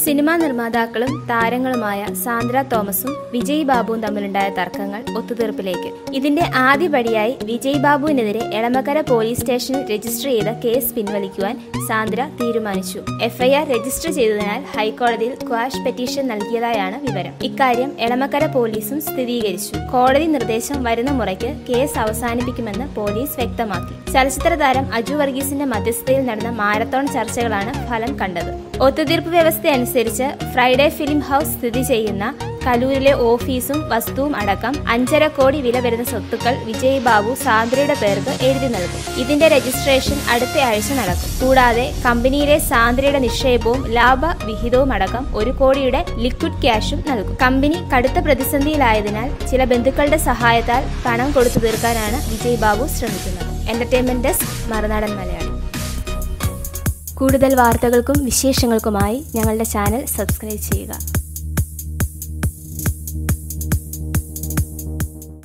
Cinema നിർമ്മാതാക്കളും താരങ്ങളുമായ Sandra തോമസും വിജയ് ബാബുവും തമ്മിലുണ്ടായ തർക്കങ്ങൾ ഒത്തുതീർപ്പിലേക്ക്. ഇതിന്റെ ആദ്യപടിയായി വിജയ് ബാബുവിനെതിരെ എളമക്കര പോലീസ് സ്റ്റേഷനിൽ രജിസ്റ്റർ ചെയ്ത കേസ് പിൻവലിക്കുവാൻ സാന്ദ്ര തീരുമാനിച്ചു. എഫ്ഐആർ രജിസ്റ്റർ ചെയ്തതിനാൽ ഹൈക്കോടതിയിൽ ക്വാഷ് പെറ്റീഷൻ നൽകിയതായാണ് വിവരം. ഇക്കാര്യം എളമക്കര പോലീസും സ്ഥിരീകരിച്ചു. കോടതി നിർദ്ദേശം വരുന്ന മുറയ്ക്ക് കേസ് അവസാനിപ്പിക്കുമെന്ന് പോലീസ് വ്യക്തമാക്കി. ചലച്ചിത്ര താരം അജു വർഗീസിന്റെ മധ്യസ്ഥതയിൽ നടന്ന മാരത്തോൺ ചർച്ചകളാണ് ഫലം കണ്ടത്. ഒത്തുതീർപ്പ് വ്യവസ്ഥ അനുസരിച്ച് ഫ്രൈഡേ ഫിലിം ഹൗസ് സ്ഥിതി ചെയ്യുന്ന കലൂരിലെ ഓഫീസും വസ്തുവും അടക്കം 5.5 കോടി വില വരുന്ന സ്വത്തുക്കൾ വിജയ് ബാബു സാന്ദ്രയുടെ പേർക്ക് എഴുതി നൽകും. ഇതിന്റെ രജിസ്ട്രേഷൻ അടുത്ത ആഴ്ച നടക്കും. കൂടാതെ കമ്പനിയിലെ സാന്ദ്രയുടെ നിക്ഷേപവും ലാഭവിഹിതവും അടക്കം 1 കോടിയുടെ ലിക്വിഡ് ക്യാഷും നൽകും. കമ്പനി കടുത്ത പ്രതിസന്ധിയിലായതിനാൽ ചില ബന്ധുക്കളുടെ സഹായത്താൽ പണം കൊടുത്തു തീർക്കാനാണ് വിജയ് ബാബു ശ്രമിക്കുന്നത്. Entertainment desk, Marunadan Malayali. കൂടുതൽ വാർത്തകൾക്കും വിശേഷങ്ങൾക്കുമായി ഞങ്ങളുടെ ചാനൽ സബ്സ്ക്രൈബ് ചെയ്യുക.